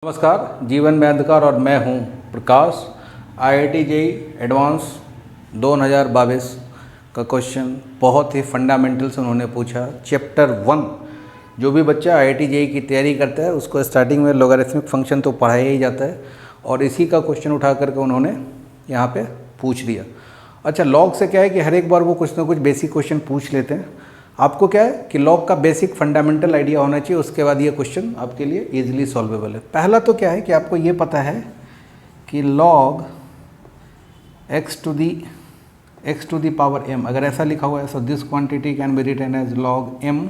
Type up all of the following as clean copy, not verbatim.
नमस्कार, जीवन में अंधकार और मैं हूं प्रकाश। IIT जेईई एडवांस 2022 का क्वेश्चन बहुत ही फंडामेंटल से उन्होंने पूछा। चैप्टर 1 जो भी बच्चा IIT जेईई की तैयारी करता है उसको स्टार्टिंग में लॉगरिथमिक फंक्शन तो पढ़ाया ही जाता है और इसी का क्वेश्चन उठा करके उन्होंने यहाँ पे पूछ दिया। अच्छा, लॉग से क्या है कि हर एक बार वो कुछ ना कुछ बेसिक क्वेश्चन पूछ लेते हैं। आपको क्या है कि लॉग का बेसिक फंडामेंटल आइडिया होना चाहिए, उसके बाद ये क्वेश्चन आपके लिए इजीली सॉल्वेबल है। पहला तो क्या है कि आपको ये पता है कि log x to the power m, अगर ऐसा लिखा हुआ है so this quantity can be written as log m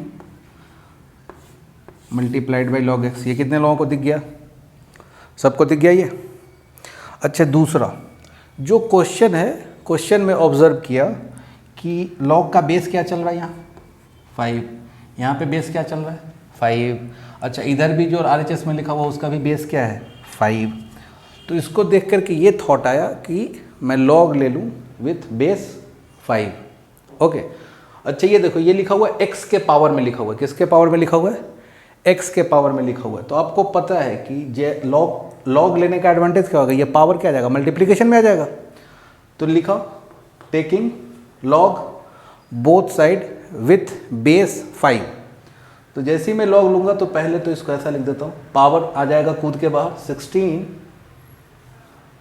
multiplied by log x। ये कितने लोगों को दिख गया? सबको दिख गया ये? अच्छा, दूसरा जो क्वेश्चन है, क्वेश्चन में ऑब्जर्व किया कि लॉग का बेस क्या चल रहा है, यहाँ 5, यहाँ पे बेस क्या चल रहा है 5। अच्छा, इधर भी जो RHS में लिखा हुआ उसका भी बेस क्या है 5। तो इसको देख करके ये थॉट आया कि मैं लॉग ले लूँ विथ बेस 5। ओके, अच्छा ये देखो, ये लिखा हुआ है x के पावर में लिखा हुआ है। किसके पावर में लिखा हुआ है? x के पावर में लिखा हुआ है। तो आपको पता है कि लॉग लेने का एडवांटेज क्या होगा, ये पावर क्या आ जाएगा, मल्टीप्लिकेशन में आ जाएगा। तो लिखा taking log both side with base 5। तो जैसे ही मैं लॉग लूँगा तो पहले तो इसको ऐसा लिख देता हूँ, पावर आ जाएगा कूद के बाहर 16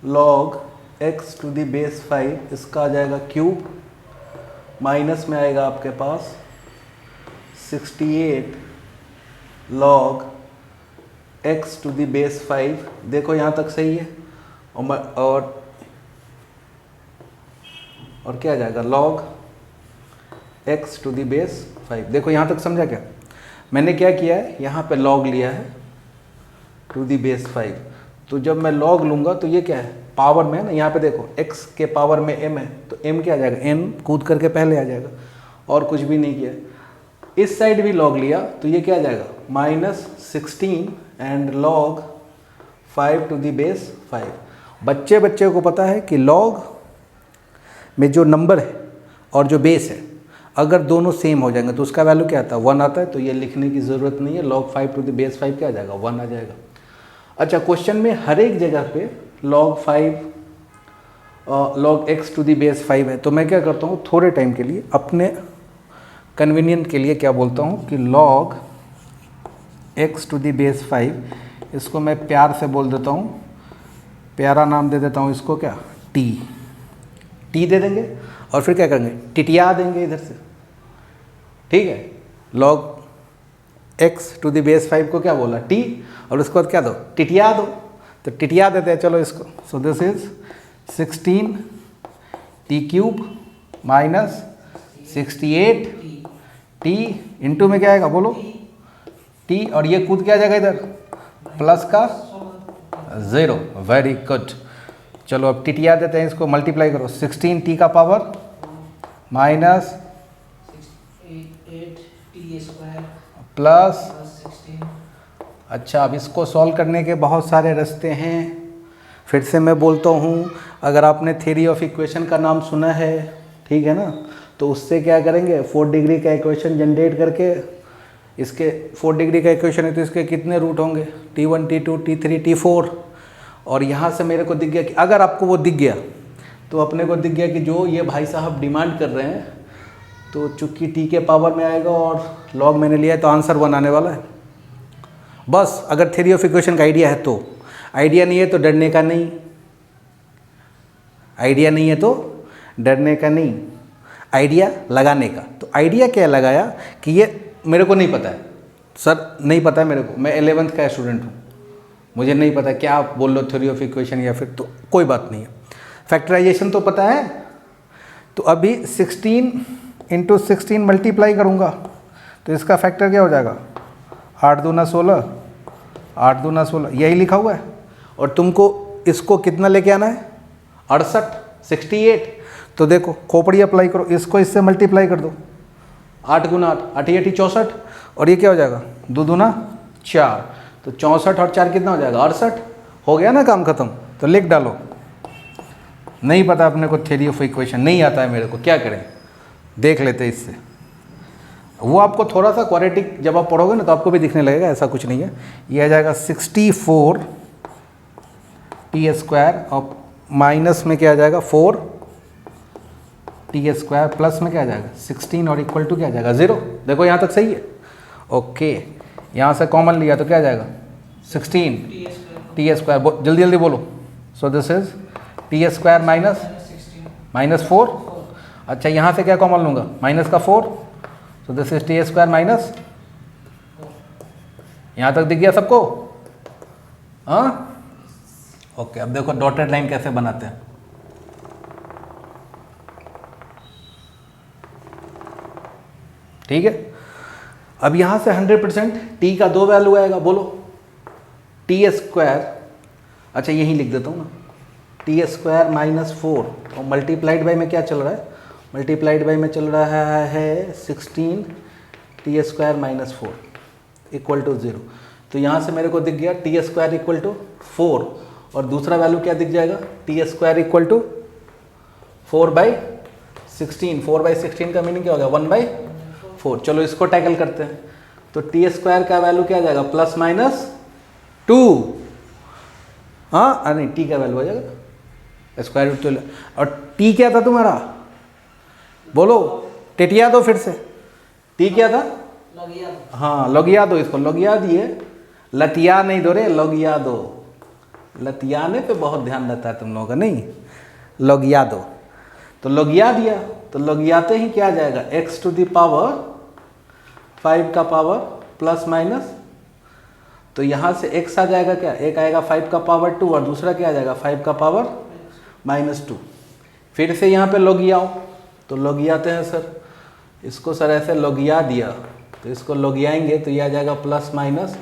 log x to the base 5, इसका आ जाएगा क्यूब, माइनस में आएगा आपके पास 68 log x to the base 5। देखो यहाँ तक सही है। और क्या आ जाएगा log x to the base 5। देखो यहाँ तक समझा क्या? मैंने क्या किया है, यहाँ पे लॉग लिया है टू दी बेस 5। तो जब मैं लॉग लूँगा तो ये क्या है, पावर में है ना। यहाँ पे देखो x के पावर में m है तो m क्या आ जाएगा, n कूद करके पहले आ जाएगा, और कुछ भी नहीं किया। इस साइड भी लॉग लिया तो ये क्या आ जाएगा -16 and log 5 to the base 5। बच्चे को पता है कि लॉग में जो नंबर है और जो बेस है अगर दोनों सेम हो जाएंगे तो उसका वैल्यू क्या आता है 1 आता है। तो ये लिखने की ज़रूरत नहीं है, log 5 टू द बेस 5 क्या आ जाएगा 1 आ जाएगा। अच्छा, क्वेश्चन में हर एक जगह पे log x to the base 5 है। तो मैं क्या करता हूँ, थोड़े टाइम के लिए अपने कन्वीनियंट के लिए क्या बोलता हूँ कि log x to the base 5, इसको मैं प्यार से बोल देता हूँ, प्यारा नाम दे देता हूँ इसको, क्या टी दे देंगे और फिर क्या करेंगे, टिटिया देंगे इधर से। ठीक है, log x to the base 5 को क्या बोला t, और उसके बाद क्या दो, टिटिया दो। तो टिटिया देते हैं चलो इसको। So this is 16 t cube minus 68 t into में क्या आएगा बोलो t, और ये कूद क्या आ जाएगा इधर प्लस का 0। Very good. चलो अब टिटिया देते हैं इसको, मल्टीप्लाई करो 16 t का पावर माइनस प्लस 16। अच्छा, अब इसको सॉल्व करने के बहुत सारे रास्ते हैं। फिर से मैं बोलता हूँ, अगर आपने थ्योरी ऑफ इक्वेशन का नाम सुना है, ठीक है ना, तो उससे क्या करेंगे, 4 डिग्री का इक्वेशन जनरेट करके, इसके 4 डिग्री का इक्वेशन है तो इसके कितने रूट होंगे, t1 t2 t3 t4। और यहाँ से मेरे को दिख गया कि अगर आपको वो दिख गया तो अपने को दिख गया कि जो ये भाई साहब डिमांड कर रहे हैं, तो चूँकि t के पावर में आएगा और लॉग मैंने लिया है तो आंसर 1 आने वाला है। बस अगर थ्योरी ऑफ इक्वेशन का आइडिया है तो, आइडिया नहीं है तो डरने का नहीं, आइडिया नहीं है तो डरने का नहीं, आइडिया लगाने का। तो आइडिया क्या लगाया कि ये मेरे को नहीं पता है सर, नहीं पता है मेरे को, मैं 11th का स्टूडेंट हूँ, मुझे नहीं पता क्या आप बोल लो थ्योरी ऑफ इक्वेशन या फिर, तो कोई बात नहीं है। फैक्टराइजेशन तो पता है, तो अभी 16 इंटू 16 मल्टीप्लाई करूँगा तो इसका फैक्टर क्या हो जाएगा 8 दूना 16, 8 दूना 16, यही लिखा हुआ है। और तुमको इसको कितना लेके आना है 68। तो देखो खोपड़ी अप्लाई करो, इसको इससे मल्टीप्लाई कर दो, 8 गुना 8, 8 64, और ये क्या हो जाएगा 2 दूना 4, तो 64 और 4 कितना हो जाएगा 68। हो गया ना, काम खत्म। तो लिख डालो। नहीं पता अपने को थ्योरी ऑफ इक्वेशन, नहीं आता है मेरे को, क्या करें, देख लेते हैं इससे। वो आपको थोड़ा सा क्वाड्रेटिक जब आप पढ़ोगे ना तो आपको भी दिखने लगेगा, ऐसा कुछ नहीं है। ये आ जाएगा 64 टी स्क्वायर और माइनस में क्या आ जाएगा 4 टी स्क्वायर प्लस में क्या आ जाएगा 16 और इक्वल टू क्या आ जाएगा 0। देखो यहाँ तक सही है। ओके, यहाँ से कॉमन लिया तो क्या आ जाएगा 16 टी स्क्वायर, जल्दी जल्दी बोलो। So this is T square minus 4। अच्छा, यहाँ से क्या कॉमन लूँगा माइनस का 4, so this is T square minus, यहाँ तक दिख गया सबको? हाँ ओके, अब देखो डॉटेड लाइन कैसे बनाते हैं। ठीक है, अब यहाँ से 100% टी का 2 वैल्यू आएगा, बोलो टी स्क्वायर, अच्छा यहीं लिख देता हूँ ना, टी स्क्वायर माइनस 4 और मल्टीप्लाइड बाई में क्या चल रहा है, मल्टीप्लाइड बाई में चल रहा है 16 T square minus 4 equal to 0। तो यहाँ से मेरे को दिख गया टी स्क्वायर इक्वल टू 4 और दूसरा वैल्यू क्या दिख जाएगा टी स्क्वायर इक्वल टू 4/16। 4/16 का मीनिंग क्या हो गया 1/4। चलो इसको टैकल करते हैं। तो टी स्क्वायर का वैल्यू क्या आ जाएगा प्लस माइनस 2। हाँ नहीं, टी का वैल्यू आ जाएगा स्क्वायर रूट, तो और टी क्या था तुम्हारा, बोलो टिटिया दो फिर से, टी क्या था? हाँ लगिया दो, इसको लगिया दिए, लतिया नहीं दो रे, लगिया दो। लतियाने पे बहुत ध्यान रहता है तुम लोगों का, नहीं लगिया दो। तो लगिया दिया, तो लगियाते ही क्या आ जाएगा x टू द पावर 5 का पावर प्लस माइनस, तो यहाँ से x आ जाएगा क्या, एक आएगा 5 का पावर 2 और दूसरा क्या आ जाएगा 5 का पावर माइनस 2। फिर से यहाँ पे लगियाओ, तो लगियाते हैं सर, इसको सर ऐसे लगिया दिया, तो इसको लगियाएंगे तो ये आ जाएगा प्लस माइनस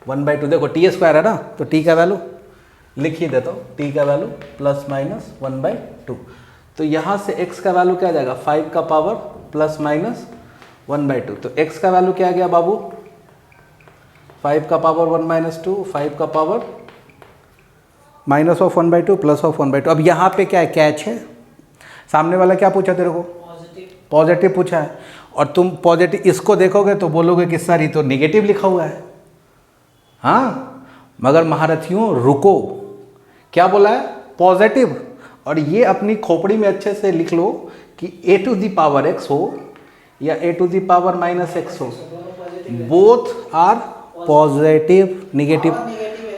1/2। देखो टी स्क्वायर है ना, तो टी का वैल्यू लिख ही देता हूँ, टी का वैल्यू प्लस माइनस 1/2। तो यहाँ से x का वैल्यू क्या आ जाएगा 5 का पावर प्लस माइनस 1/2। तो x का वैल्यू क्या आ गया बाबू 5 का पावर 1 माइनस 2, 5 का power minus of 1/2 plus of 1/2। अब यहाँ पे क्या है, कैच है, सामने वाला क्या पूछा तेरे को, पॉजिटिव पूछा है, और तुम पॉजिटिव इसको देखोगे तो बोलोगे कि सर ये तो निगेटिव लिखा हुआ है। हाँ मगर महारथियों रुको, क्या बोला है पॉजिटिव, और ये अपनी खोपड़ी में अच्छे से लिख लो कि a to the power x हो या a to the power minus x हो, बोथ आर पॉजिटिव।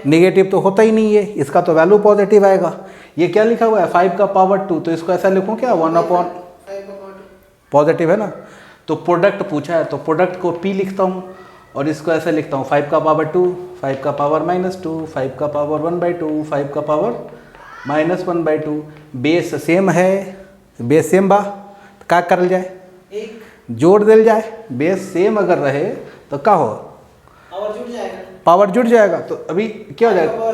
निगेटिव तो होता ही नहीं है, इसका तो वैल्यू पॉजिटिव आएगा। ये क्या लिखा हुआ है 5 का पावर 2, तो इसको ऐसा लिखूं क्या 1/, पॉजिटिव है ना। तो प्रोडक्ट पूछा है तो प्रोडक्ट को p लिखता हूँ और इसको ऐसे लिखता हूँ 5 का पावर 2, 5 का पावर माइनस 2, 5 का पावर 1/2, 5 का पावर माइनस 1/2। बेस सेम है, बेस सेम बा तो क्या करल जाए, एक जोड़ दिल जाए। बेस सेम अगर रहे तो क्या हो, पावर जुड़ जाएगा। तो अभी क्या हो जाएगा,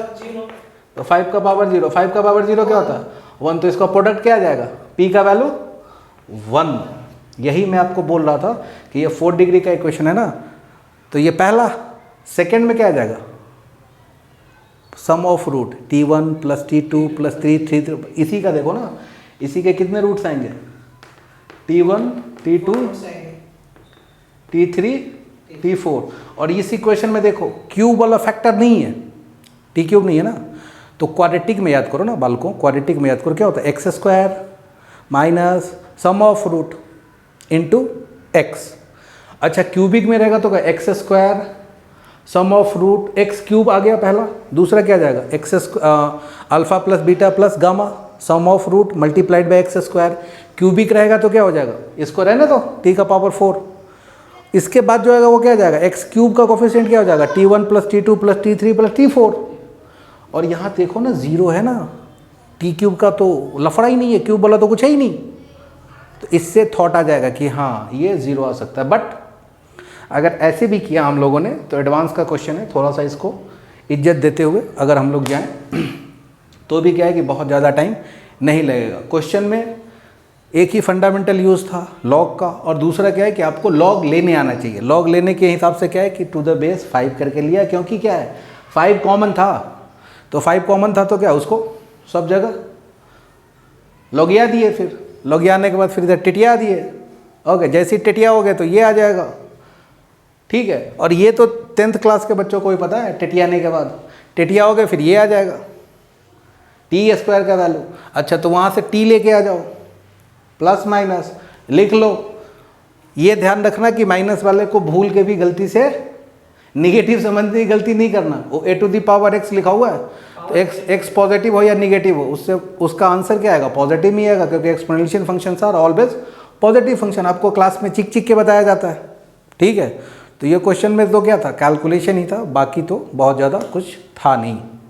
तो 5 का पावर 0, 5 का पावर 0 क्या होता है 1, तो इसका प्रोडक्ट क्या आ जाएगा p का वैल्यू 1। यही मैं आपको बोल रहा था कि ये 4 डिग्री का इक्वेशन है ना, तो ये पहला। सेकंड में क्या आ जाएगा sum of root t1 plus t2 plus 3, इसी का देखो ना, इसी के कितने रूट्स आएंगे t1 t2 t3 t4। और इस इक्वेशन में देखो क्यूब वाला फैक्टर नहीं है, टी क्यूब नहीं है ना, तो क्वाड्रेटिक में याद करो ना बालकों, क्वाड्रेटिक में याद करो क्या होता है x square minus sum of root into x. अच्छा क्यूबिक में रहेगा तो क्या x square sum of root x cube आ गया पहला, दूसरा क्या आ जाएगा x alpha plus beta plus gamma sum of root multiplied by x square. Cubic रहेगा तो क्या हो जाएगा, इसको रहने दो टी का पावर 4। इसके बाद जो आएगा वो क्या आ जाएगा एक्स क्यूब का कोफिशिएंट क्या हो जाएगा t1 plus t2 plus t3 plus t4। और यहाँ देखो ना 0 है ना, टी क्यूब का तो लफड़ा ही नहीं है, क्यूब वाला तो कुछ है ही नहीं। तो इससे थॉट आ जाएगा कि हाँ ये 0 आ सकता है। बट अगर ऐसे भी किया हम लोगों ने तो एडवांस का क्वेश्चन है, थोड़ा सा इसको इज्जत देते हुए अगर हम लोग जाएं तो भी क्या है कि बहुत ज़्यादा टाइम नहीं लगेगा। क्वेश्चन में एक ही फंडामेंटल यूज़ था लॉग का, और दूसरा क्या है कि आपको लॉग लेने आना चाहिए। लॉग लेने के हिसाब से क्या है कि टू द बेस 5 करके लिया, क्योंकि क्या है 5 कॉमन था, तो 5 कॉमन था तो क्या उसको सब जगह लॉगिया दिए, फिर लॉगिया आने के बाद फिर इधर टिटिया दिए। ओके, जैसे टिटिया हो गए तो ये आ जाएगा, ठीक है। और ये तो 10th क्लास के बच्चों को ही पता है, टिटियाने के बाद टिटिया हो गए फिर ये आ जाएगा। टी स्क्वायर का वैल्यू। अच्छा तो वहाँ से टी लेके आ जाओ, प्लस माइनस लिख लो। ये ध्यान रखना कि माइनस वाले को भूल के भी गलती से निगेटिव समझने की गलती नहीं करना। वो ए टू दी पावर एक्स लिखा हुआ है, तो एक्स पॉजिटिव हो या निगेटिव हो, उससे उसका आंसर क्या आएगा, पॉजिटिव ही आएगा, क्योंकि exponential functions are always positive function. आपको क्लास में चिक चिक के बताया जाता है, ठीक है। तो ये क्वेश्चन में तो क्या था, कैलकुलेशन ही था, बाकी तो बहुत ज़्यादा कुछ था नहीं।